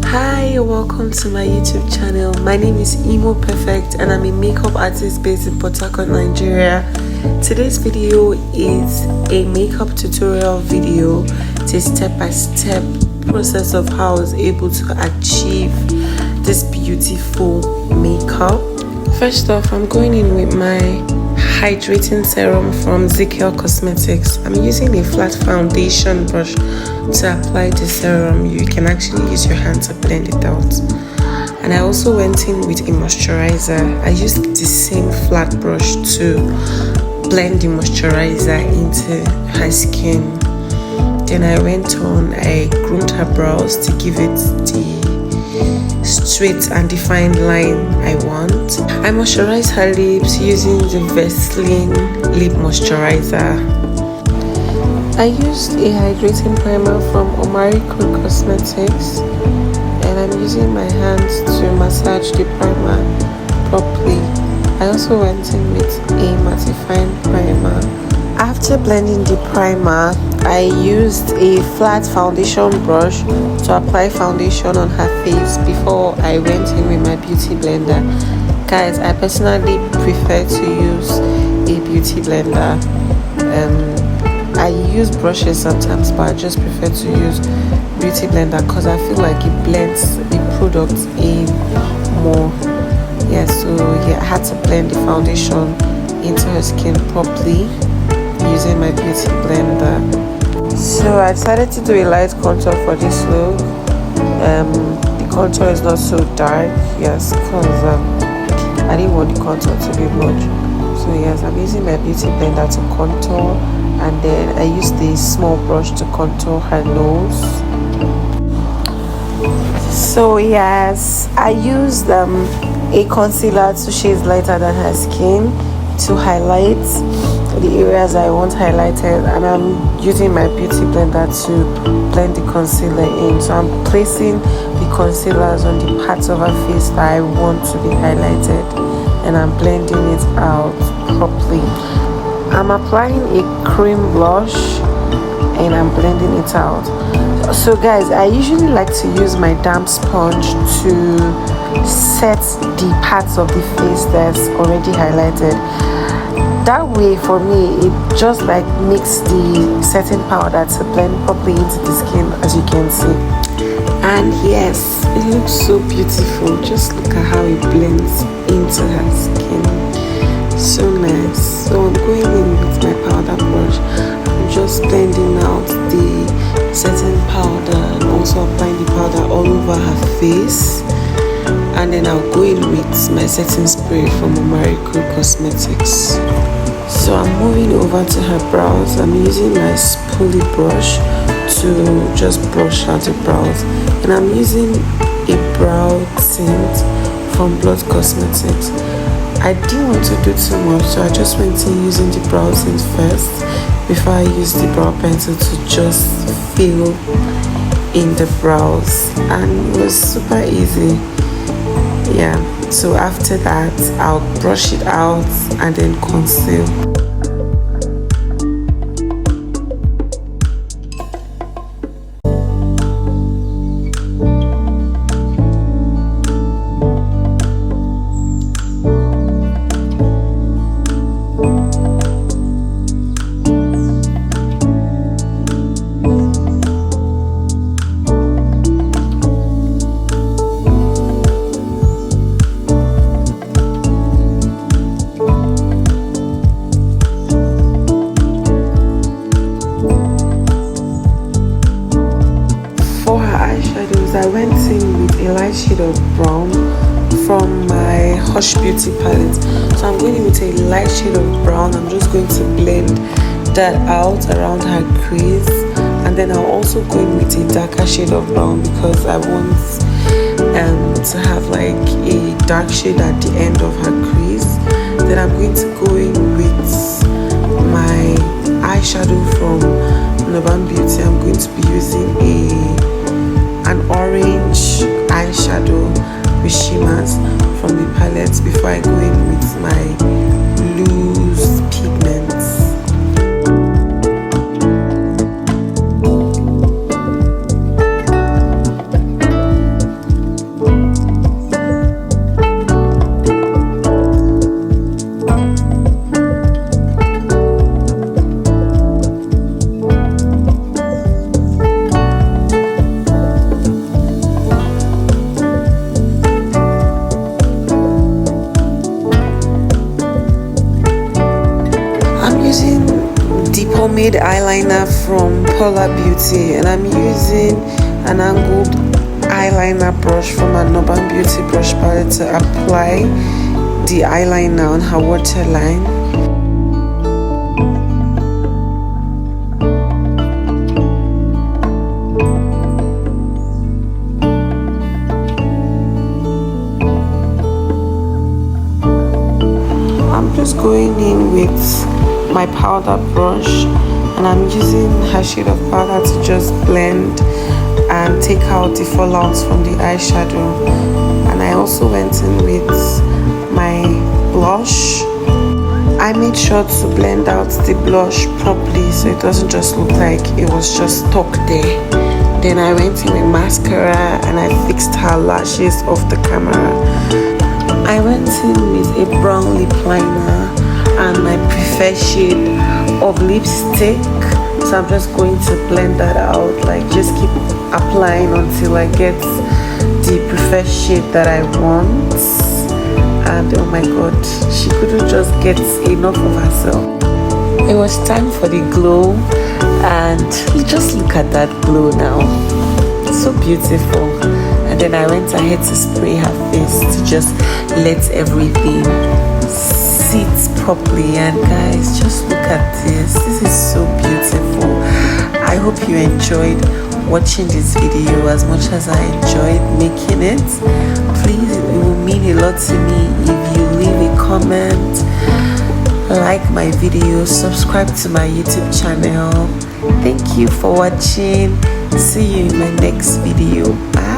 Hi, welcome to my YouTube channel. My name is Imo Perfect and I'm a makeup artist based in Port Harcourt, Nigeria. Today's video is a makeup tutorial video. It's a step-by-step process of how I was able to achieve this beautiful makeup. First off, I'm going in with my hydrating serum from Zaroncosmetics. I'm using a flat foundation brush to apply the serum. You can actually use your hand to blend it out. And I also went in with a moisturizer. I used the same flat brush to blend the moisturizer into her skin. Then I went on, I groomed her brows to give it the straight and defined line I want. I moisturized her lips using the Vaseline lip moisturizer. I used a hydrating primer from Omaricode Cosmetics and I'm using my hands to massage the primer properly. I also went in with a mattifying primer. After blending the primer, I used a flat foundation brush to apply foundation on her face before I went in with my beauty blender. Guys, I personally prefer to use a beauty blender. I use brushes sometimes, but I just prefer to use beauty blender because I feel like it blends the product in more. I had to blend the foundation into her skin properly using my beauty blender. So I decided to do a light contour for this look. The contour is not so dark, yes, because I didn't want the contour to be much. So yes, I'm using my beauty blender to contour, and then I used a small brush to contour her nose. So yes, I used a concealer 2 shades lighter than her skin to highlight the areas I want highlighted, and I'm using my beauty blender to blend the concealer in. So I'm placing the concealers on the parts of her face that I want to be highlighted, and I'm blending it out properly. I'm applying a cream blush and I'm blending it out. So guys, I usually like to use my damp sponge to set the parts of the face that's already highlighted. That way, for me, it just like makes the setting powder to blend properly into the skin, as you can see. And yes, it looks so beautiful. Just look at how it blends into her skin. So nice. So I'm going in with my powder brush. I'm just blending out the setting powder and also applying the powder all over her face. And then I'll go in with my setting spray from Omaricode Cosmetics. So I'm moving over to her brows. I'm using my spoolie brush to just brush out the brows, and I'm using a brow tint from Cosmetics. I didn't want to do too much, so I just went in using the brow tint first before I used the brow pencil to just fill in the brows, and it was super easy. So after that, I'll brush it out and then conceal. I went in with a light shade of brown from my Hush Beauty palette. So I'm going in with a light shade of brown. I'm just going to blend that out around her crease, and then I'll also go in with a darker shade of brown because I want to have like a dark shade at the end of her crease. Then I'm going to go in with my eyeshadow from nubanbeauty. I'm going to be using an orange eyeshadow with shimmers from the palette before I go in with my loose pigments. the eyeliner from Beauty, and I'm using an angled eyeliner brush from a Nubanbeauty brush palette to apply the eyeliner on her waterline. I'm just going in with my powder brush, and I'm using her shade of powder to just blend and take out the fallouts from the eyeshadow. And I also went in with my blush. I made sure to blend out the blush properly so it doesn't just look like it was just stuck there. Then I went in with mascara and I fixed her lashes off the camera. I went in with a brown lip liner and my preferred shade of lipstick. So I'm just going to blend that out, like just keep applying until I get the preferred shade that I want. And oh my god, she couldn't just get enough of herself. It was time for the glow, and just look at that glow now. It's so beautiful. And then I went ahead to spray her face to just let everything sit properly. And guys, just look at this. This is so beautiful. I hope you enjoyed watching this video as much as I enjoyed making it. Please, it will mean a lot to me if you leave a comment, like my video, subscribe to my YouTube channel. Thank you for watching. See you in my next video. Bye.